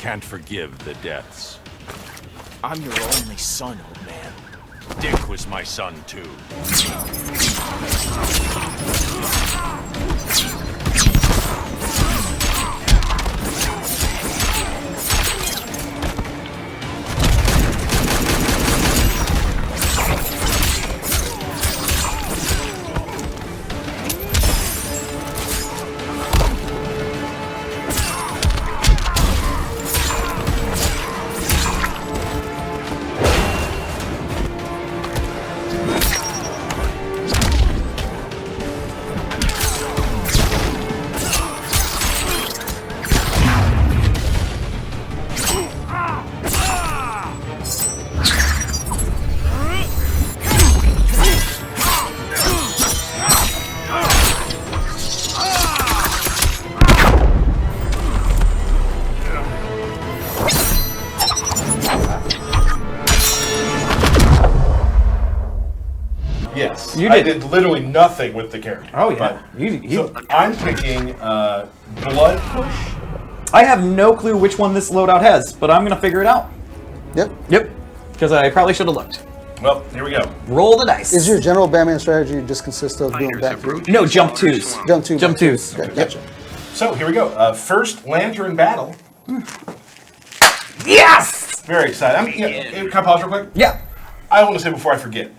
can't forgive the deaths. I'm your only son, old man. Dick was my son, too. Yes, You I did. did literally nothing with the character. Oh yeah. So I'm picking Blood Push. I have no clue which one this loadout has, but I'm gonna figure it out. Yep. Yep. Because I probably should have looked. Well, here we go. Roll the dice. Is your general Batman strategy just consist of doing back three? No, jump twos. Jump two. Jump twos. Okay, gotcha. So here we go. First Lantern battle. Yes! Very excited. Can I pause real quick? Yeah. I want to say before I forget.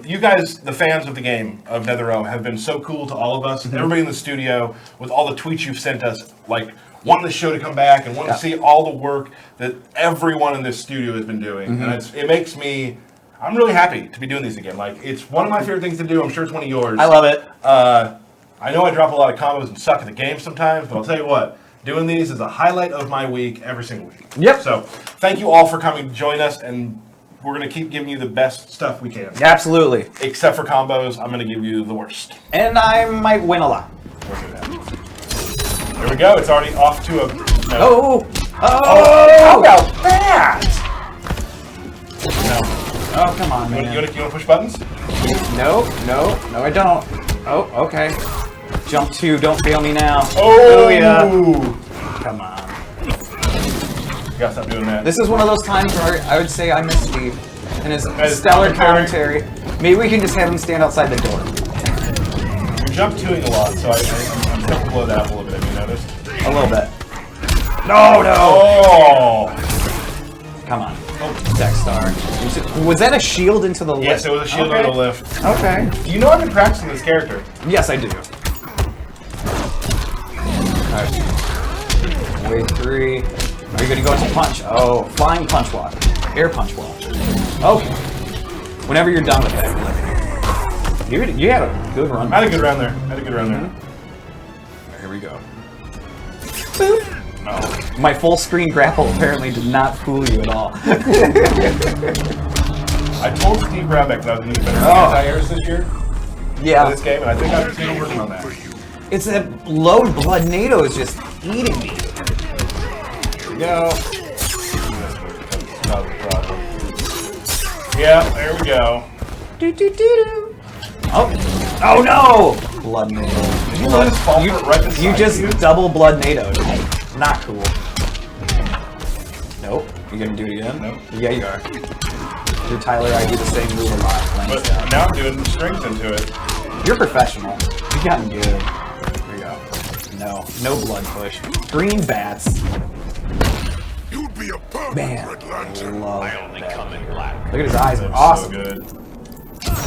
You guys, the fans of the game of NetherRealm, have been so cool to all of us. Everybody in the studio, with all the tweets you've sent us, like wanting the show to come back and wanting to see all the work that everyone in this studio has been doing. And it makes me, I'm really happy to be doing these again. Like, it's one of my favorite things to do. I'm sure it's one of yours. I love it. I know I drop a lot of combos and suck at the game sometimes, but I'll tell you what, doing these is a highlight of my week every single week. Yep. So thank you all for coming to join us, and we're going to keep giving you the best stuff we can. Absolutely. Except for combos, I'm going to give you the worst. And I might win a lot. We'll do that. There we go. It's already off to a... No. Oh! How about that? No. Oh, come on, man. You want to push buttons? No, I don't. Oh, okay. Jump two, don't fail me now. Oh, yeah. Come on. You gotta stop doing that. This is one of those times where I would say I miss Steve and his As stellar commentary. Maybe we can just have him stand outside the door. You're jump twoing a lot, so I'm going to blow that up a little bit. Have you noticed? A little bit. No! Oh! Come on. Dexter. Was that a shield into the lift? Yes, it was a shield on the lift. Okay. You know I've been practicing this character. Yes, I do. Alright. Wave 3. Are you going to go into punch? Oh, flying punch walk. Air punch walk. Okay. Whenever you're done with that. You had a good run. I had a good round there. Here we go. Boop. No. My full screen grapple apparently did not fool you at all. I told Steve Brabeck that I was going to do better anti-airs this year. Yeah. For this game, and I think I'm still working on that. It's that low blood NATO is just eating me. Here we go. Not a problem. Yeah, there we go. Oh no! Blood NATO. Did you let us fall for it right beside You just double blood NATO. Not cool. Nope. You gonna do it again? Nope. Yeah, you are. Dude, Tyler, I do the same move a lot. But now I'm doing strings into it. You're professional. You've gotten good. There you go. No blood push. Green bats. You'd be a Man, Red I Lantern. love I only that. come in black. Look at his eyes. That was Awesome. so good.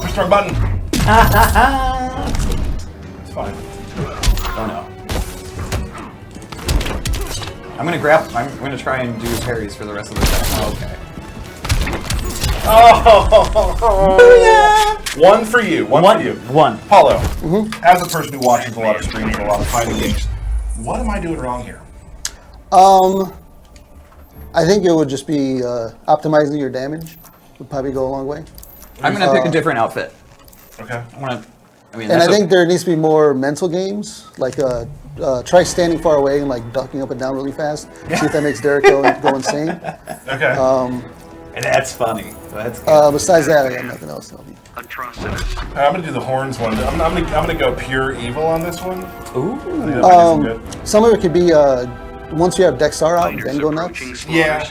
Push the wrong button. It's fine. Oh no. I'm gonna try and do parries for the rest of the time. Oh, okay. Oh! One for you. One for you. One. Paulo, as a person who watches a lot of streams and a lot of fighting games, what am I doing wrong here? I think it would just be optimizing your damage. Would probably go a long way. I'm gonna pick a different outfit. Okay. And I think there needs to be more mental games, like try standing far away and like ducking up and down really fast. See if that makes Derek go insane. Okay. And that's funny. That's good. Besides that, I got nothing else. Atrocitus. I'm gonna do the horns one. I'm gonna go pure evil on this one. Ooh. I think that might do some good. Some of it could be once you have Dexter out, then go nuts. Yeah,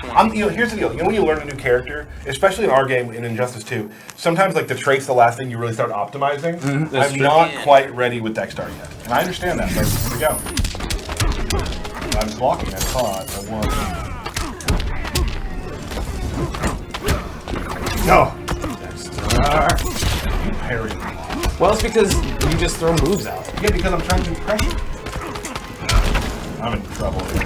here's the deal. You know when you learn a new character, especially in our game in Injustice 2, sometimes like the trait's the last thing you really start optimizing. that's I'm true. not quite ready with Dexter yet, and I understand that. But here we go. I was blocking. I thought I was. No. Dexter. You parried me. Well, it's because you just throw moves out. Yeah, because I'm trying to do pressure. I'm in trouble here.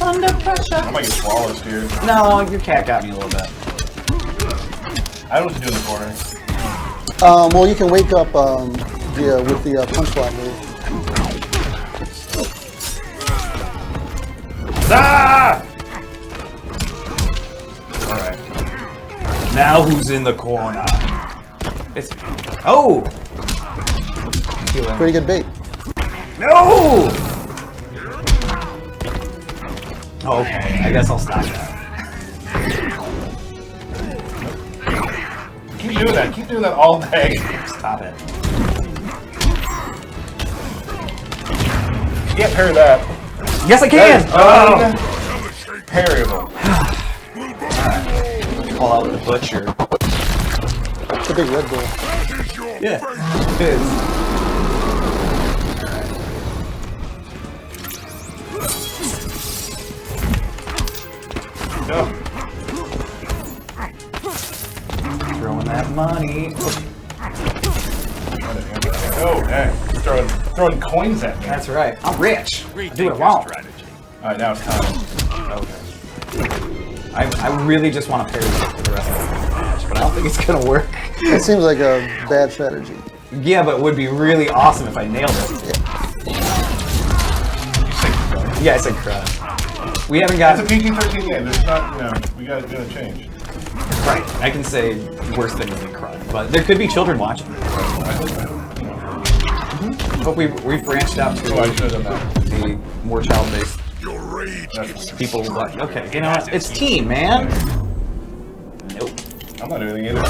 Under pressure. I might get swallowed here. No, your cat got me a little bit. I don't know what to do in the corner. Well, you can wake up with the punch block move. Ah! Alright. Now who's in the corner? It's oh. Pretty good bait. No. Okay, I guess I'll stop that. Keep doing that. Keep doing that all day. Stop it. You can't parry that. Yes, I can. Oh. Parryable. Call out the butcher. It's a big Red Bull. Yeah, it is. No. Throwing that money. Oh, hey. Throwing coins at me. That's right. I'm rich. I do what I Rethink your want. strategy. Alright, now it's time. Okay. I really just want to parry for the rest of the match, but I don't think it's gonna work. It seems like a bad strategy. Yeah, but it would be really awesome if I nailed it. Yeah, I said crud. We haven't It's a got PG-13 game. There's not, we gotta change. right. I can say worse than really crud, but there could be children watching. But we've branched out to Oh, I should have done that. the more child-based Your rage gives you people. Like, okay, you know what? It's team, man. Nope. I'm not doing anything either.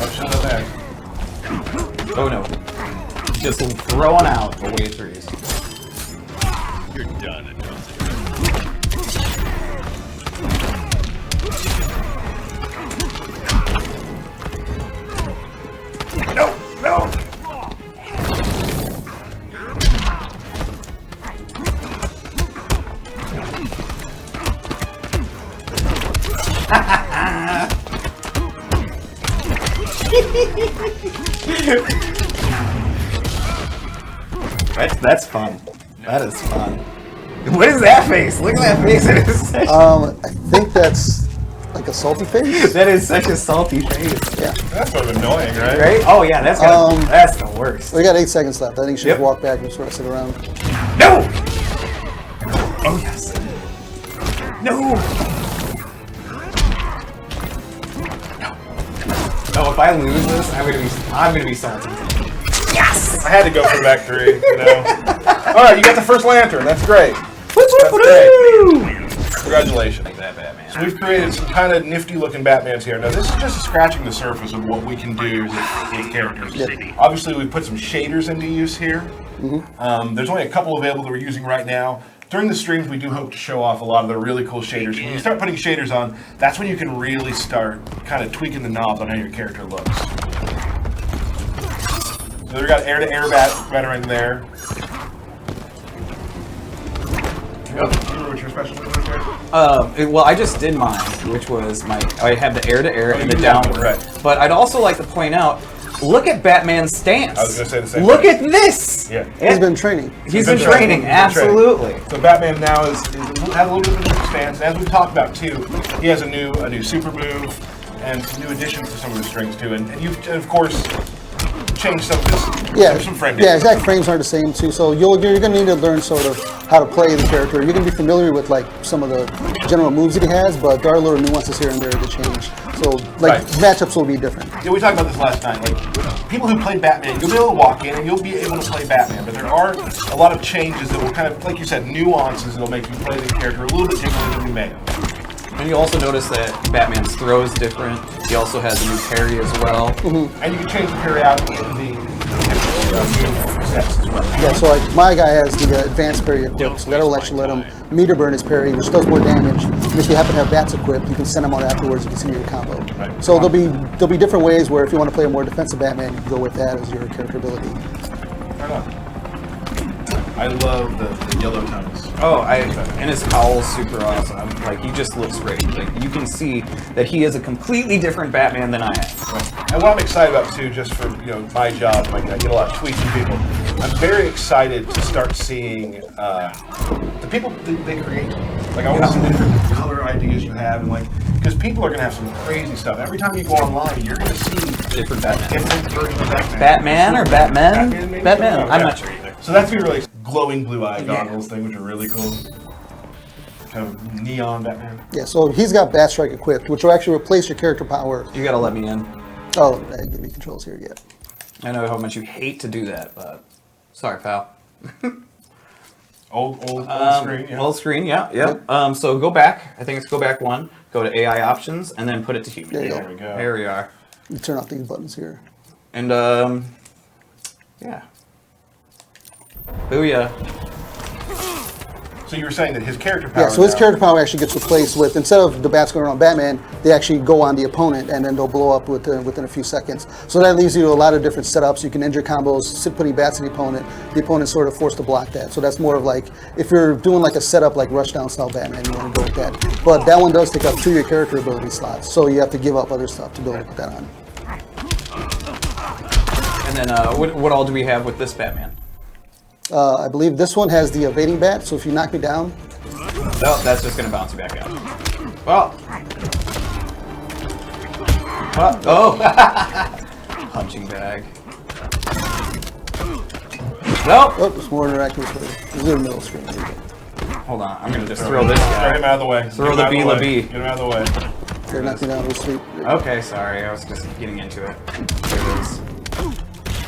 I'll shut up back. Oh no. Just throwing out away threes. You're done, Atrocitus. No! No! That's fun. That is fun. What is that face? Look at that face. It is such, I think that's like a salty face. that is such a salty face. Yeah. That's sort of annoying, right? Right? Oh yeah, that's the worst. We got 8 seconds left. I think you should Yep. walk back and sort of sit around. No! Oh yes. No! Oh, if I lose this, I'm gonna be salty. Yes! I had to go for back three, Alright, you got the first lantern. That's great. That's great. Congratulations. Like that, Batman. So we've created some kind of nifty looking Batmans here. Now this is just scratching the surface of what we can do with characters. Yeah. Obviously we've put some shaders into use here. There's only a couple available that we're using right now. During the streams we do hope to show off a lot of the really cool shaders. When you start putting shaders on, that's when you can really start kind of tweaking the knobs on how your character looks. So we got air-to-air battering there. What's your special move there? Well, I just did mine, which was I have the air-to-air and the you did that, downward. right. But I'd also like to point out, look at Batman's stance. I was gonna say the same Look thing. at this. Yeah. He's been training. He's been training, absolutely. So Batman now has a little bit of a new stance. And as we've talked about too, he has a new super move and some new additions to some of the strings too. And you've of course changed some of this, some frame. Yeah, exact frames aren't the same too. So you're going to need to learn sort of how to play the character. You're going to be familiar with like some of the general moves that he has, but there are little nuances here and there that change. So like matchups will be different. Yeah, we talked about this last night. Like people who play Batman, you'll be able to walk in and you'll be able to play Batman, but there are a lot of changes that will kind of, like you said, nuances that'll make you play the character a little bit differently than we may have. And you also notice that Batman's throw is different. He also has a new parry as well. And you can change the parry out in the steps as well. Yeah, so like my guy has the advanced parry equipped, so that'll actually let him meter burn his parry, which does more damage. And if you happen to have bats equipped, you can send them out afterwards and continue your combo. Right. So there'll be different ways where if you want to play a more defensive Batman, you can go with that as your character ability. Fair enough. I love the yellow tones. Oh, and his cowl's super awesome. Like, he just looks great. Like, you can see that he is a completely different Batman than I am. Right. And what I'm excited about too, just for my job, like I get a lot of tweets from people. I'm very excited to start seeing the people they create. Like I want to see the different color ideas you have, and like because people are gonna have some crazy stuff. Every time you go online, you're gonna see Different Batman. different versions of Batman. Batman or Batman? maybe? Batman. Oh, I'm yeah. not sure either. So that's gonna be really glowing blue eye goggles thing, which are really cool. Kind of neon Batman. Yeah, so he's got Bat Strike equipped, which will actually replace your character power. You gotta let me in. Oh, I didn't give me controls here yet. I know how much you hate to do that, but sorry, pal. Old screen. Yeah. Old screen, yeah. So go back. I think it's go back one. Go to AI options and then put it to human. There you There we go. There we are. You turn off these buttons here. And yeah. Booyah. So you were saying that his character power. Yeah, so his now- character power actually gets replaced with, instead of the bats going around Batman, they actually go on the opponent and then they'll blow up within a few seconds. So that leaves you to a lot of different setups. You can injure combos, putting bats in the opponent's sort of forced to block that. So that's more of like, if you're doing like a setup like Rushdown style Batman, you want to go with that. But that one does take up 2 of your character ability slots, so you have to give up other stuff to be able to put that on. And then what all do we have with this Batman? I believe this one has the evading bat, so if you knock me down, Oh, that's just gonna bounce you back out. Well. Oh. Punching bag. Nope. oh, there's more interactive with the zoom middle screen. There you go. Hold on. I'm gonna just throw this Get him guy. out of the way. Throw Get him the out of B. way. Get him out of the way. There, knock me down, real sweet. Okay, sorry. I was just getting into it. There it is.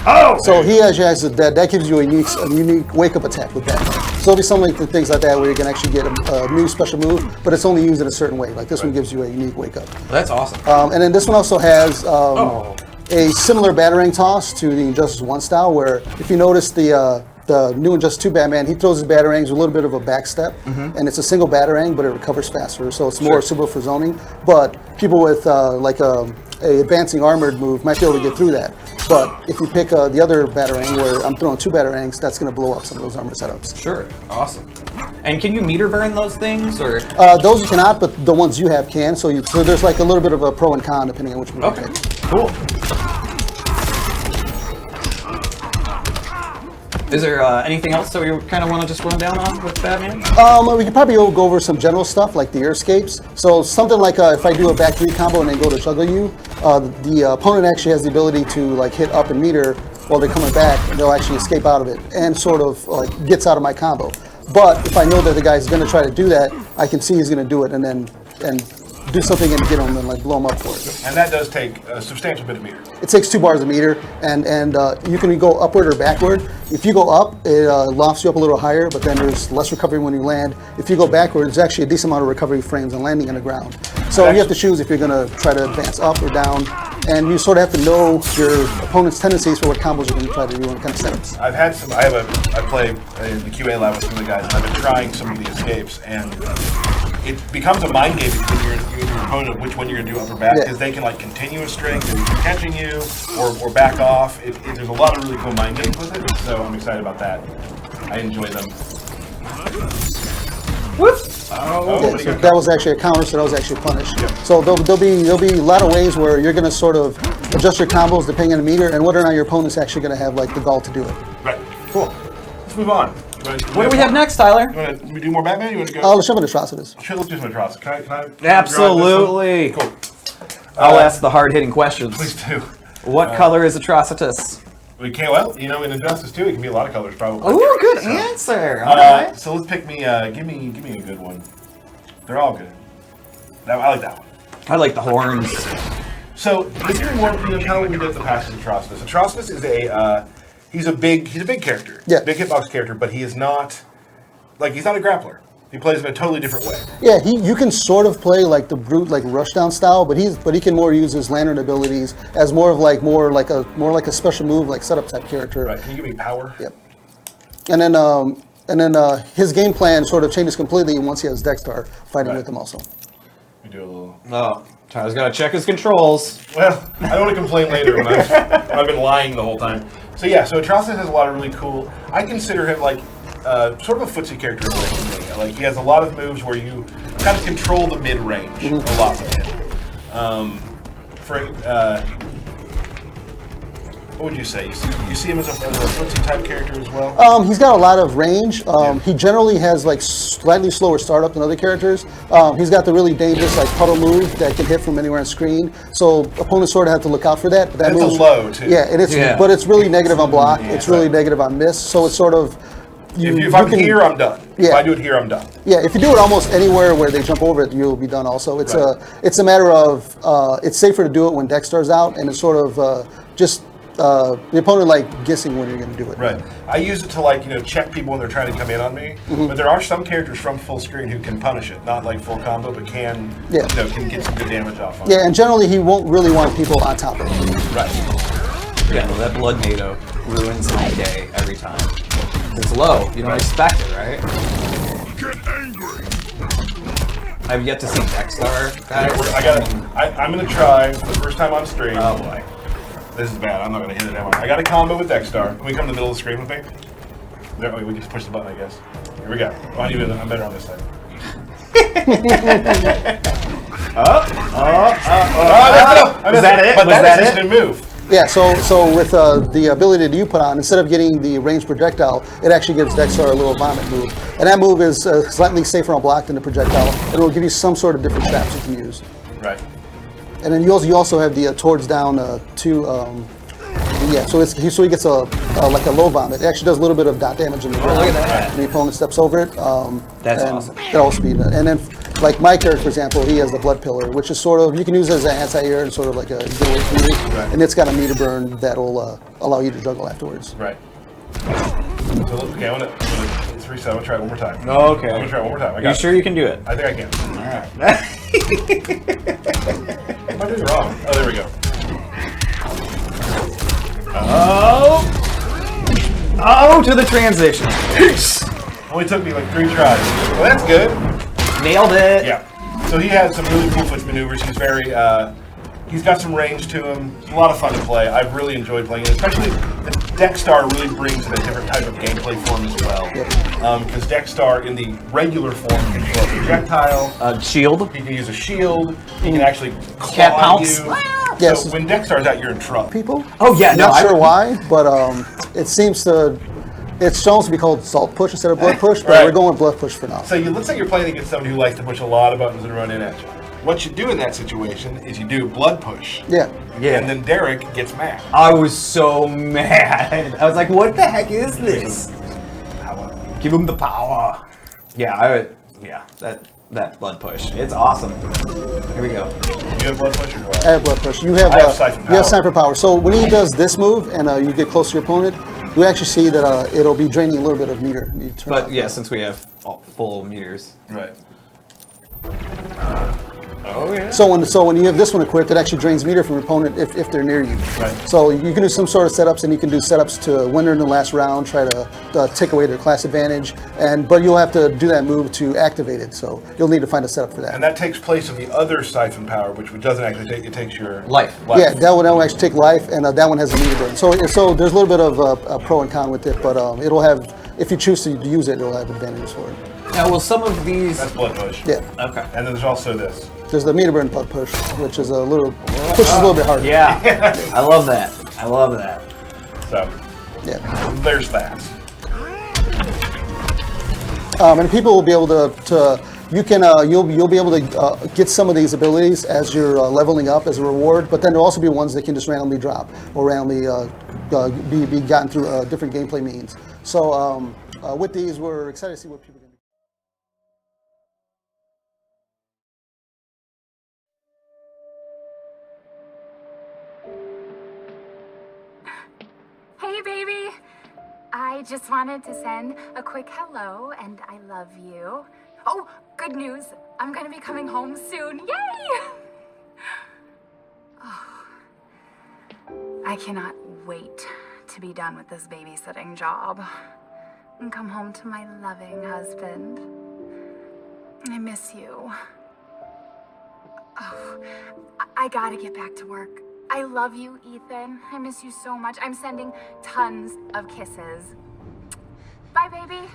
Oh! So he actually has that gives you a unique wake up attack with that. So it'll be some like the things like that where you can actually get a new special move, but it's only used in a certain way. Like this one gives you a unique wake up. That's awesome. And then this one also has a similar Batarang toss to the Injustice 1 style, where if you notice the new Injustice 2 Batman, he throws his Batarangs with a little bit of a back step, and it's a single Batarang, but it recovers faster, so it's more suitable for zoning. But people with like a advancing armored move might be able to get through that. But if you pick the other Batarang, where I'm throwing 2 Batarangs, that's going to blow up some of those armor setups. Sure. Awesome. And can you meter burn those things, or? Those you cannot, but the ones you have can. So there's like a little bit of a pro and con depending on which one you pick. Cool. Is there anything else that we kind of want to just run down on with Batman? We could probably go over some general stuff like the air escapes. So something like if I do a back 3 combo and then go to juggle you, the opponent actually has the ability to like hit up and meter while they're coming back, and they'll actually escape out of it and sort of like gets out of my combo. But if I know that the guy's going to try to do that, I can see he's going to do it and then do something and get him and like blow him up for it. And that does take a substantial bit of meter. It takes 2 bars a meter, and you can go upward or backward. If you go up, it lofts you up a little higher, but then there's less recovery when you land. If you go backward, there's actually a decent amount of recovery frames on landing on the ground. So you have to choose if you're going to try to advance up or down, and you sort of have to know your opponent's tendencies for what combos you're going to try to do and kind of setups. I've had some. I play in the QA lab with some of the guys, and I've been trying some of the escapes, and it becomes a mind game between you and your opponent which one you're going to do up or back, because they can like continue a string and keep catching you or back off. There's a lot of really cool mind games with it, so I'm excited about that. I enjoy them. Whoop! Yeah, so that was actually a counter, so that was actually punished. So there'll be a lot of ways where you're going to sort of adjust your combos depending on the meter and whether or not your opponent's actually going to have like the gall to do it. Right. Cool. Let's move on. What do we have next, Tyler? You want to do more Batman? You want to go? Let's jump into Atrocitus. Sure, let's do some Atrocitus. Can I Absolutely. Cool. I'll ask the hard-hitting questions. Please do. What color is Atrocitus? We can't. Well, in Injustice 2, it can be a lot of colors, probably. Ooh, good answer. All right. So let's pick me. Give me a good one. They're all good. I like that one. I like the horns. So this is more, kind of what we did the past with Atrocitus. Atrocitus is he's a big character. Yeah. Big hitbox character, but he is not, he's not a grappler. He plays in a totally different way. Yeah, you can sort of play like the brute, like rushdown style, but he can more use his lantern abilities as more like a special move, like setup type character. Right. Can you give me power? Yep. And then his game plan sort of changes completely once he has Dexter fighting with him also. We do a little. Oh, Tyler's got to check his controls. Well, I don't want to complain later when I've been lying the whole time. So yeah, so Atrocitus has a lot of really cool. I consider him like sort of a footsie character in a way for me. Like he has a lot of moves where you kind of control the mid range a lot with him. What would you say? You see him as a footsie type character as well? He's got a lot of range. He generally has like slightly slower startup than other characters. He's got the really dangerous like puddle move that can hit from anywhere on screen. So opponents sort of have to look out for that. But that it's a low too. Yeah, but it's really negative on block. It's really negative on miss. So it's sort of. If I'm here, I'm done. Yeah. If I do it here, I'm done. Yeah, if you do it almost anywhere where they jump over it, you'll be done also. It's a matter of it's safer to do it when Dexter's out, and it's sort of just the opponent like guessing when you're going to do it. Right. I use it to check people when they're trying to come in on me. But there are some characters from full screen who can punish it, not like full combo, but can can get some good damage off on it. Yeah, and generally he won't really want people on top of him. Right. Yeah, well, that blood NATO ruins my day every time. It's low. You don't expect it, right? Get angry. I've yet to see Dexter. I'm gonna try for the first time on stream. Oh boy. This is bad. I'm not gonna hit it, am I? I got a combo with Dexter. Can we come to the middle of the screen with me? There, we can just push the button, I guess. Here we go. Oh, I'm better on this side. Was that it? But Was that that's it? an instant move. Yeah, so with the ability that you put on, instead of getting the ranged projectile, it actually gives Dexter a little vomit move. And that move is slightly safer on block than the projectile. And it will give you some sort of different traps you can use. Right. And then you also have the towards down so he gets a like a low vomit. It actually does a little bit of dot damage in the ground. Look at that. When the opponent steps over it. That's awesome. That'll also be and then like my character, for example, he has the blood pillar, which is sort of you can use it as an anti-air and sort of like a getaway from you. Right. And it's got a meter burn that'll allow you to juggle afterwards. Right. So, okay, I'm gonna reset. I'm gonna try it one more time. Okay. I'm gonna try it one more time. You sure you can do it? I think I can. All right. What am I doing wrong? Oh, there we go. Oh, to the transition. Only took me like 3 tries. Well, that's good. Nailed it. Yeah. So he has some really cool switch maneuvers. He's very, he's got some range to him. It's a lot of fun to play. I've really enjoyed playing it. Especially the Dexter really brings in a different type of gameplay form as well. Because Dexter in the regular form can throw a projectile. Shield. He can use a shield. He can actually Cat claw pounce. you. Yes. So when Dexter's out, you're in trouble. People? Oh yeah, Not sure why, but it seems to. It's supposed to be called salt push instead of blood push, but we're going with blood push for now. So let's say you're playing against somebody who likes to push a lot of buttons and run in at you. What you do in that situation is you do blood push. Yeah. And then Derek gets mad. I was so mad. I was like, what the heck is this? Give him the power. Yeah, that blood push. It's awesome. Here we go. You have blood push or do I? I have blood push. You have siphon power. You have siphon power. So when he does this move and you get close to your opponent, you actually see that it'll be draining a little bit of meter. But yeah, since we have full meters. Right. Oh yeah. So when you have this one equipped, it actually drains meter from your opponent if they're near you. Right. So you can do some sort of setups, and you can do setups to when they're in the last round, try to take away their class advantage, but you'll have to do that move to activate it. So you'll need to find a setup for that. And that takes place of the other siphon power, which doesn't actually take, it takes your Life. Yeah, that one will actually take life, and that one has a meter burn. So there's a little bit of a pro and con with it, but it'll have, if you choose to use it, it'll have advantages for it. Now, will some of these? That's blood push. Yeah. Okay. And then there's also this. There's the meter burn blood push, which is a little bit harder. Yeah. I love that. I love that. So Yeah. there's that. And people will be able to you can you'll be able to get some of these abilities as you're leveling up as a reward, but then there'll also be ones that can just randomly drop or randomly be gotten through different gameplay means. So with these, we're excited to see what people can do. Hey, baby. I just wanted to send a quick hello and I love you. Oh, good news. I'm gonna be coming home soon. Yay! Oh, I cannot wait to be done with this babysitting job and come home to my loving husband. I miss you. Oh, I gotta get back to work. I love you, Ethan. I miss you so much. I'm sending tons of kisses. Bye, baby.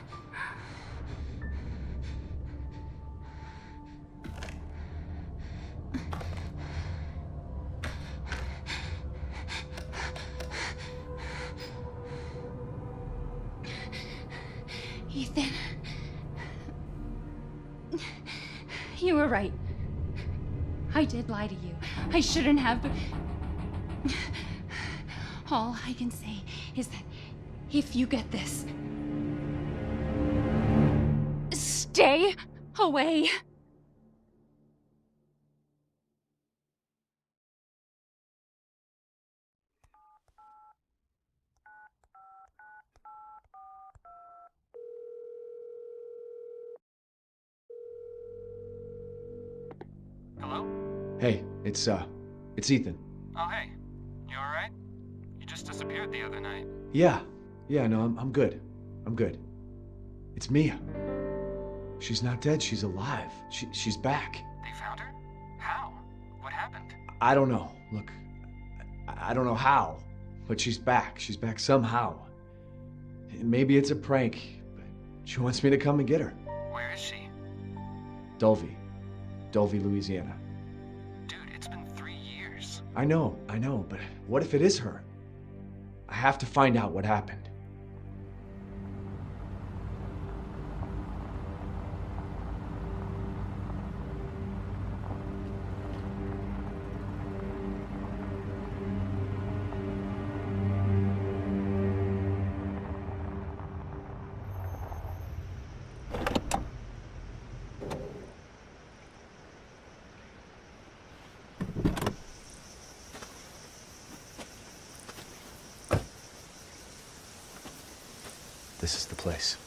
Ethan. You were right. I did lie to you. I shouldn't have, but all I can say is that if you get this, stay away. Hello? Hey, it's Ethan. Oh, hey. You alright? You just disappeared the other night. Yeah, no, I'm good. I'm good. It's Mia. She's not dead, she's alive. She's back. They found her? How? What happened? I don't know. Look, I don't know how, but she's back. She's back somehow. Maybe it's a prank, but she wants me to come and get her. Where is she? Dulvey, Louisiana. Dude, it's been 3 years. I know, but what if it is her? I have to find out what happened. This is the place.